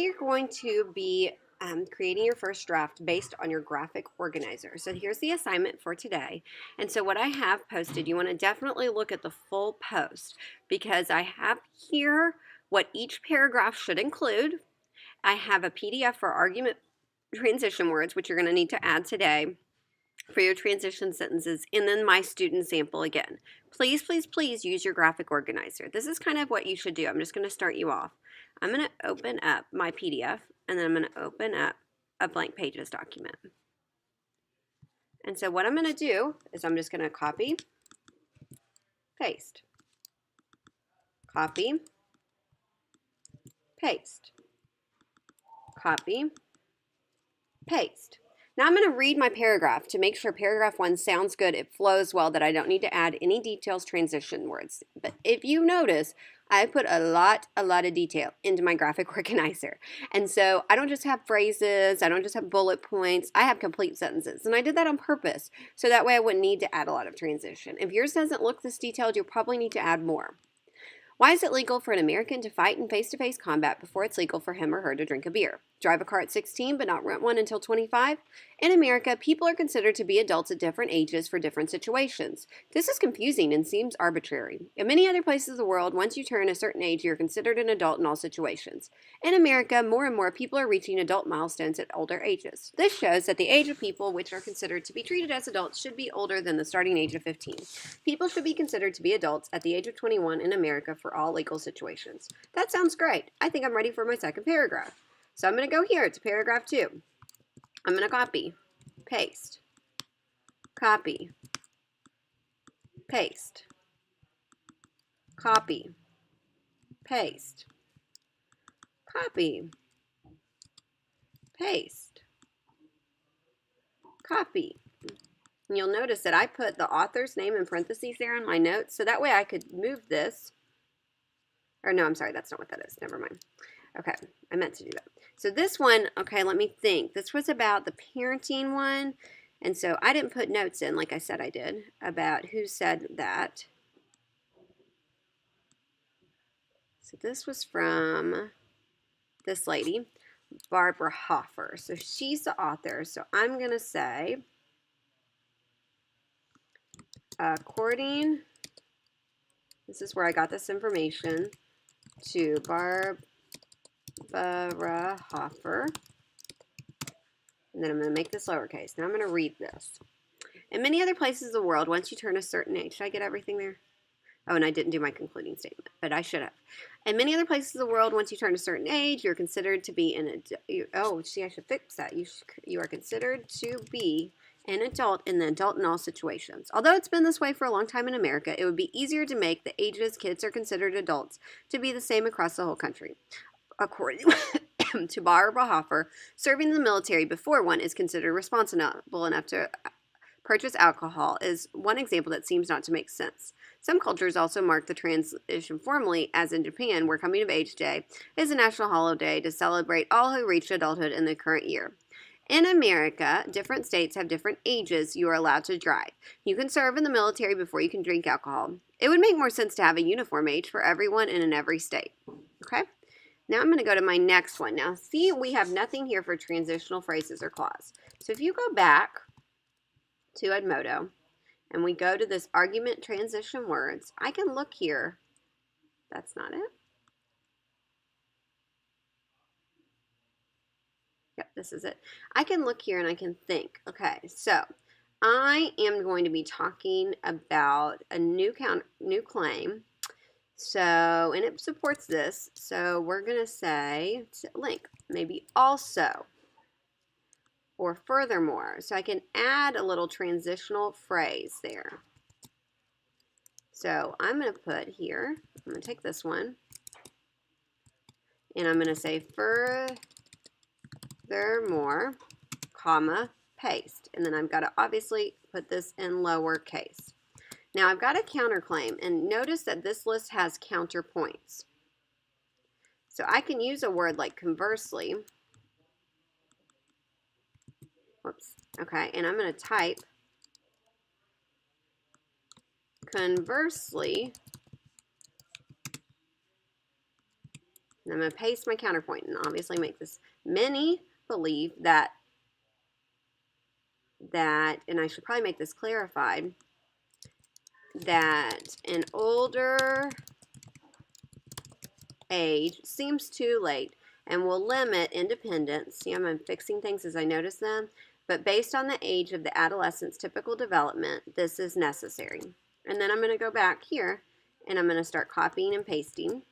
You're going to be creating your first draft based on your graphic organizer. So here's the assignment for today. And so what I have posted, you want to definitely look at the full post because I have here what each paragraph should include. I have a PDF for argument transition words, which you're going to need to add today for your transition sentences, and then my student sample again. Please, please, please use your graphic organizer. This is kind of what you should do. I'm just going to start you off. I'm going to open up my PDF, and then I'm going to open up a blank pages document. And so what I'm going to do is I'm just going to copy, paste, copy, paste, copy, paste. Now I'm going to read my paragraph to make sure paragraph 1 sounds good, it flows well, that I don't need to add any details, transition words. But if you notice, I put a lot of detail into my graphic organizer. And so I don't just have phrases, I don't just have bullet points, I have complete sentences. And I did that on purpose, so that way I wouldn't need to add a lot of transition. If yours doesn't look this detailed, you'll probably need to add more. Why is it legal for an American to fight in face-to-face combat before it's legal for him or her to drink a beer? Drive a car at 16 but not rent one until 25? In America, people are considered to be adults at different ages for different situations. This is confusing and seems arbitrary. In many other places of the world, once you turn a certain age, you're considered an adult in all situations. In America, more and more people are reaching adult milestones at older ages. This shows that the age of people which are considered to be treated as adults should be older than the starting age of 15. People should be considered to be adults at the age of 21 in America for all legal situations. That sounds great. I think I'm ready for my second paragraph. So I'm going to go here to paragraph 2. I'm going to copy, paste, copy, paste, copy, paste, copy, paste, copy. And you'll notice that I put the author's name in parentheses there in my notes, so that way I could move this. Or no, I'm sorry, that's not what that is. Never mind. Okay, I meant to do that. So this one, okay, let me think. This was about the parenting one, and so I didn't put notes in like I said I did about who said that. So this was from this lady, Barbara Hoffer. So she's the author. So I'm going to say, according, this is where I got this information, to Barbara Hoffer, and then I'm going to make this lowercase. Now I'm going to read this. In many other places of the world, once you turn a certain age, should I get everything there? Oh, and I didn't do my concluding statement, but I should have. In many other places of the world, once you turn a certain age, you're considered to be an adult. Oh, see, I should fix that. You are considered to be an adult in the adult in all situations. Although it's been this way for a long time in America, it would be easier to make the ages kids are considered adults to be the same across the whole country. According to Barbara Hoffer, serving in the military before one is considered responsible enough to purchase alcohol is one example that seems not to make sense. Some cultures also mark the transition formally, as in Japan, where Coming of Age Day is a national holiday to celebrate all who reached adulthood in the current year. In America, different states have different ages you are allowed to drive. You can serve in the military before you can drink alcohol. It would make more sense to have a uniform age for everyone and in every state. Okay? Now I'm going to go to my next one. Now see, we have nothing here for transitional phrases or clause. So if you go back to Edmodo and we go to this argument transition words, I can look here. That's not it. Yep, this is it. I can look here and I can think, okay, so I am going to be talking about a new claim. So, and it supports this. So we're going to say link, maybe also, or furthermore. So I can add a little transitional phrase there. So I'm going to put here, I'm going to take this one, and I'm going to say furthermore, comma, paste. And then I've got to obviously put this in lowercase. Now I've got a counterclaim, and notice that this list has counterpoints. So I can use a word like conversely. Whoops. Okay, and I'm going to type conversely And I'm going to paste my counterpoint and obviously make this. Many believe that, and I should probably make this clarified, that an older age seems too late and will limit independence. See, I'm fixing things as I notice them. But based on the age of the adolescent's typical development, this is necessary. And then I'm going to go back here and I'm going to start copying and pasting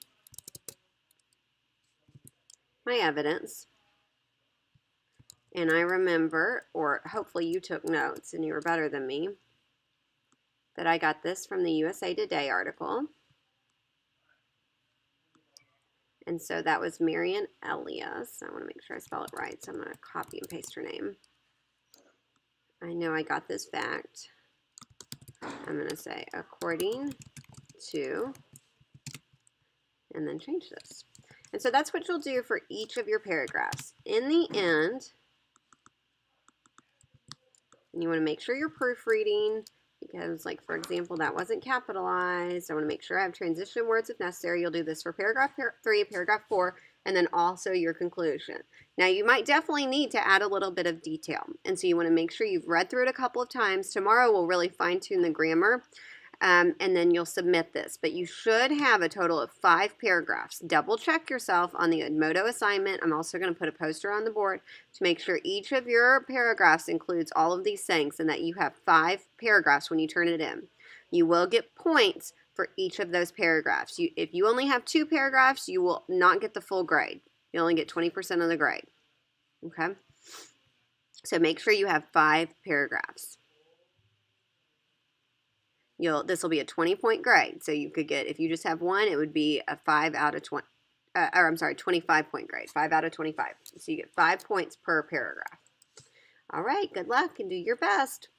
my evidence. And I remember, or hopefully you took notes and you were better than me, that I got this from the USA Today article. And so that was Marian Elias. I want to make sure I spell it right, so I'm going to copy and paste her name. I know I got this fact. I'm going to say according to, and then change this. And so that's what you'll do for each of your paragraphs. In the end, and you want to make sure you're proofreading, because like for example that wasn't capitalized. I want to make sure I have transition words if necessary. You'll do this for paragraph 3, paragraph 4, and then also your conclusion. Now you might definitely need to add a little bit of detail, and so you want to make sure you've read through it a couple of times. Tomorrow we'll really fine-tune the grammar, and then you'll submit this. But you should have a total of 5 paragraphs. Double check yourself on the Edmodo assignment. I'm also going to put a poster on the board to make sure each of your paragraphs includes all of these things and that you have 5 paragraphs when you turn it in. You will get points for each of those paragraphs. If you only have 2 paragraphs, you will not get the full grade. You only get 20% of the grade. Okay? So make sure you have 5 paragraphs. This will be a 20-point grade. So you could get, if you just have 1, it would be a 5 out of 20, 25-point grade, 5 out of 25. So you get 5 points per paragraph. All right, good luck and do your best.